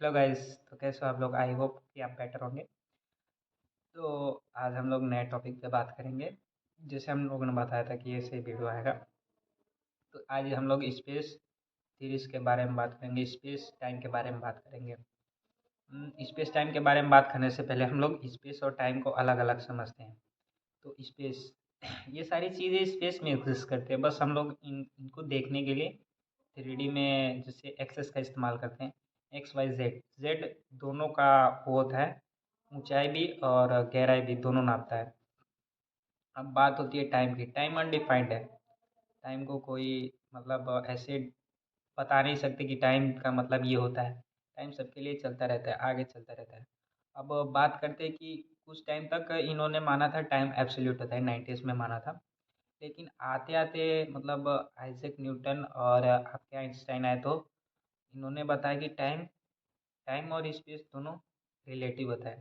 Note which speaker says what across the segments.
Speaker 1: Hello guys. तो कैसे हो आप लोग? आई होप कि आप बेटर होंगे। तो आज हम लोग नए टॉपिक पे बात करेंगे। जैसे हम लोगों ने बताया था कि ये सही वीडियो आएगा। तो आज हम लोग स्पेस थीरीज के बारे में बात करेंगे, स्पेस टाइम के बारे में बात करेंगे। स्पेस टाइम के बारे में बात करने से पहले हम लोग स्पेस और टाइम को अलग अलग समझते हैं। तो स्पेस ये सारी चीज़ें स्पेस में एग्जिस्ट करती है, बस हम लोग इनको देखने के लिए 3D में जैसे एक्सेस का इस्तेमाल करते हैं। एक्स वाई जेड जेड दोनों का वो होता है, ऊंचाई भी और गहराई भी दोनों नापता है। अब बात होती है टाइम की। टाइम अनडिफाइंड है। टाइम को कोई मतलब ऐसे बता नहीं सकते कि टाइम का मतलब ये होता है। टाइम सबके लिए चलता रहता है, आगे चलता रहता है। अब बात करते हैं कि कुछ टाइम तक इन्होंने माना था टाइम एब्सोल्यूट होता है, 90s में माना था। लेकिन आते-आते मतलब आइज़ैक न्यूटन और आपके आइंस्टाइन आए तो इन्होंने बताया कि टाइम टाइम और स्पेस दोनों रिलेटिव होता है।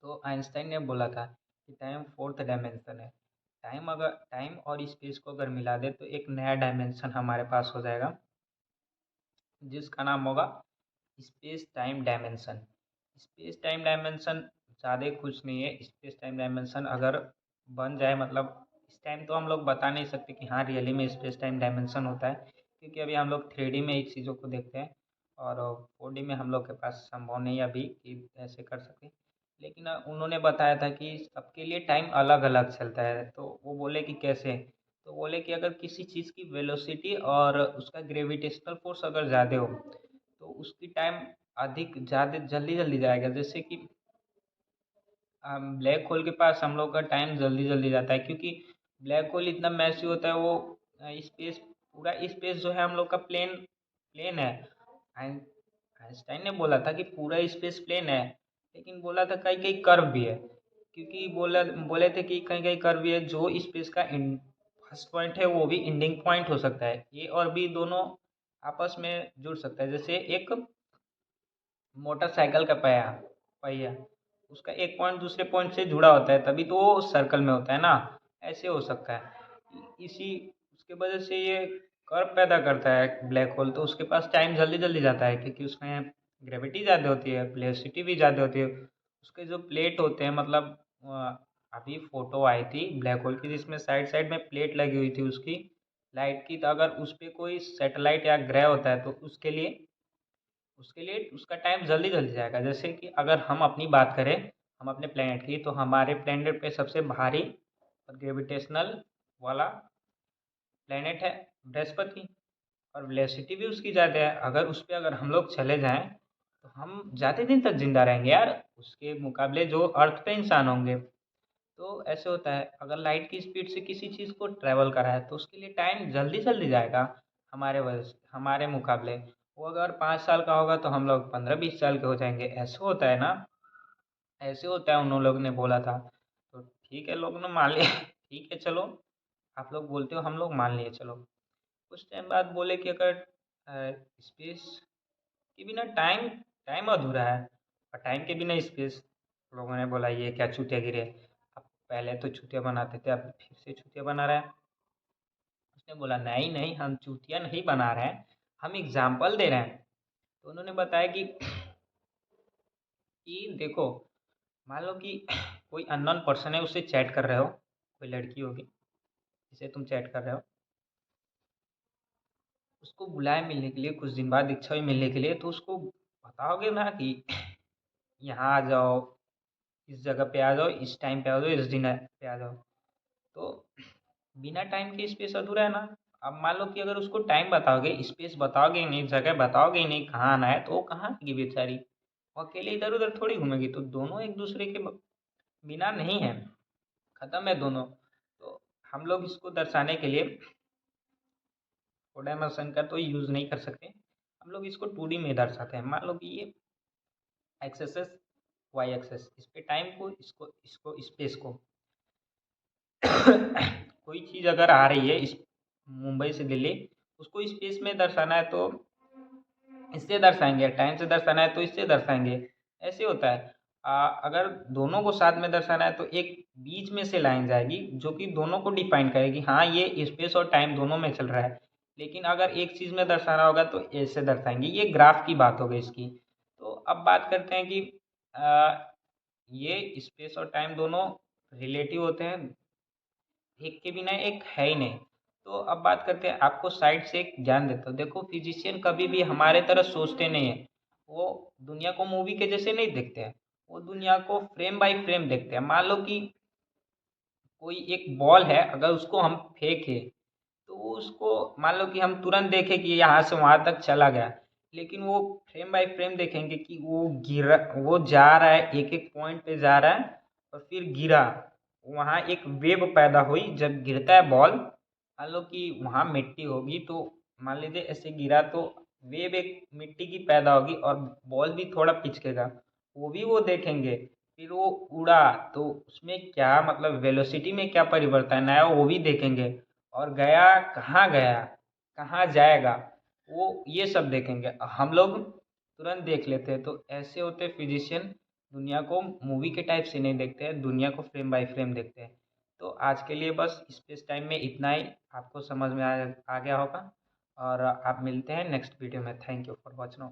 Speaker 1: तो आइंस्टाइन ने बोला था कि टाइम फोर्थ डायमेंशन है। टाइम और स्पेस को अगर मिला दे तो एक नया डायमेंशन हमारे पास हो जाएगा, जिसका नाम होगा space time dimension. Space time dimension ज़्यादा कुछ नहीं है। स्पेस टाइम डायमेंशन अगर बन जाए मतलब इस टाइम तो हम लोग बता नहीं सकते कि हाँ रियली में स्पेस टाइम डायमेंशन होता है, क्योंकि अभी हम लोग 3D में ही चीज़ों को देखते हैं और 4D में हम लोग के पास संभव नहीं है अभी कि ऐसे कर सकें। लेकिन उन्होंने बताया था कि सबके लिए टाइम अलग अलग चलता है। तो वो बोले कि कैसे, तो बोले कि अगर किसी चीज़ की वेलोसिटी और उसका ग्रेविटेशनल फोर्स अगर ज़्यादा हो तो उसकी टाइम अधिक ज़्यादा जल्दी जल्दी जाएगा। जैसे कि ब्लैक होल के पास हम लोग का टाइम जल्दी जल्दी जाता है, क्योंकि ब्लैक होल इतना मैसिव होता है। वो स्पेस पूरा स्पेस जो है हम लोग का प्लेन प्लेन है। आइन- आइंस्टाइन ने बोला था कि पूरा स्पेस प्लेन है, लेकिन बोला था कहीं कहीं कर्व भी है। क्योंकि बोले थे कि कहीं कहीं कर्व भी है, जो स्पेस का फर्स्ट पॉइंट है वो भी एंडिंग पॉइंट हो सकता है। ए और बी दोनों आपस में जुड़ सकता है। जैसे एक मोटरसाइकिल का पहिया पहिया उसका एक पॉइंट दूसरे पॉइंट से जुड़ा होता है, तभी तो वो सर्कल में होता है ना। ऐसे हो सकता है। इसी उसके वजह से ये कर्व पैदा करता है ब्लैक होल। तो उसके पास टाइम जल्दी जल्दी जाता है, क्योंकि उसमें ग्रेविटी ज़्यादा होती है, वेलोसिटी भी ज़्यादा होती है। उसके जो प्लेट होते हैं मतलब अभी फोटो आई थी ब्लैक होल की जिसमें साइड साइड में प्लेट लगी हुई थी उसकी लाइट की। तो अगर उस पर कोई सैटेलाइट या ग्रह होता है तो उसके लिए उसका टाइम जल्दी जल्दी जाएगा। जैसे कि अगर हम अपनी बात करें, हम अपने प्लेनेट की, तो हमारे प्लेनेट पे सबसे भारी और ग्रेविटेशनल वाला प्लेनेट है बृहस्पति, और वेलोसिटी भी उसकी ज़्यादा है। अगर उस पे अगर हम लोग चले जाएं तो हम ज़्यादा दिन तक जिंदा रहेंगे यार, उसके मुकाबले जो अर्थ पे इंसान होंगे। तो ऐसे होता है, अगर लाइट की स्पीड से किसी चीज़ को ट्रैवल करा है तो उसके लिए टाइम जल्दी जल्दी जाएगा हमारे वजह से, हमारे मुकाबले। वो अगर 5 साल का होगा तो हम लोग 15-20 साल के हो जाएंगे। ऐसे होता है ना, ऐसे होता है। उन लोग ने बोला था तो ठीक है, लोग ने मान लिया ठीक है चलो, आप लोग बोलते हो हम लोग मान लिए चलो। कुछ टाइम बाद बोले कि अगर स्पेस के बिना टाइम टाइम अधूरा है, और टाइम के बिना स्पेस। लोगों ने बोला ये क्या चूतिया गिरे, अब पहले तो चूतिया बनाते थे अब फिर से चूतिया बना रहा है। उसने बोला नहीं नहीं, हम चूतिया नहीं बना रहे हैं, हम एग्जाम्पल दे रहे हैं। तो उन्होंने बताया कि देखो, मान लो कि कोई अननोन पर्सन है, उससे चैट कर रहे हो, कोई लड़की होगी जिसे तुम चैट कर रहे हो, उसको बुलाए मिलने के लिए, कुछ दिन बाद इच्छा हुई मिलने के लिए, तो उसको बताओगे ना कि यहाँ आ जाओ, इस जगह पे आ जाओ, इस टाइम पे आ जाओ, इस दिन पे आ जाओ। तो बिना टाइम के स्पेस अधूरा है ना। अब मान लो कि अगर उसको टाइम बताओगे, स्पेस बताओगे ही नहीं, जगह बताओगे ही नहीं कहाँ आना है, तो वो कहाँ आएगी बेचारी? वो अकेले इधर उधर थोड़ी घूमेगी। तो दोनों एक दूसरे के बिना नहीं है, खत्म है दोनों। तो हम लोग इसको दर्शाने के लिए 4 डायमेंशन का तो यूज़ नहीं कर सकते। हम लोग इसको 2D में दर्शाते हैं। मान लो कि ये एक्सेस है, वाई एक्सेस, इस पे टाइम को, इसको इसको स्पेस को कोई चीज़ अगर आ रही है इस मुंबई से दिल्ली, उसको स्पेस में दर्शाना है तो इससे दर्शाएंगे, टाइम से दर्शाना है तो इससे दर्शाएंगे। ऐसे होता है। अगर दोनों को साथ में दर्शाना है तो एक बीच में से लाइन जाएगी जो कि दोनों को डिफाइन करेगी, हाँ ये स्पेस और टाइम दोनों में चल रहा है। लेकिन अगर एक चीज़ में दर्शाना होगा तो ऐसे दर्शाएंगे। ये ग्राफ की बात हो गई इसकी। तो अब बात करते हैं कि ये स्पेस और टाइम दोनों रिलेटिव होते हैं, एक के बिना एक है ही नहीं। तो अब बात करते हैं, आपको साइड से एक ज्ञान देता हूँ। देखो फिजिशियन कभी भी हमारे तरह सोचते नहीं है, वो दुनिया को मूवी के जैसे नहीं देखते हैं, वो दुनिया को फ्रेम बाय फ्रेम देखते हैं। मान लो कि कोई एक बॉल है, अगर उसको हम फेंके तो वो उसको मान लो कि हम तुरंत देखें कि यहाँ से वहाँ तक चला गया, लेकिन वो फ्रेम बाय फ्रेम देखेंगे कि वो गिरा, वो जा रहा है, एक एक पॉइंट पे जा रहा है और फिर गिरा, वहाँ एक वेव पैदा हुई। जब गिरता है बॉल, मान लो कि वहाँ मिट्टी होगी, तो मान लीजिए ऐसे गिरा तो वेव एक मिट्टी की पैदा होगी और बॉल भी थोड़ा पिचकेगा, वो भी वो देखेंगे। फिर वो उड़ा तो उसमें क्या मतलब वेलोसिटी में क्या परिवर्तन आया वो भी देखेंगे, और गया कहाँ गया, कहाँ जाएगा, वो ये सब देखेंगे। हम लोग तुरंत देख लेते हैं। तो ऐसे होते फिजिशियन, दुनिया को मूवी के टाइप से नहीं देखते हैं, दुनिया को फ्रेम बाय फ्रेम देखते हैं। तो आज के लिए बस स्पेस टाइम में इतना ही, आपको समझ में आ गया होगा। और आप मिलते हैं नेक्स्ट वीडियो में। Thank you for watching.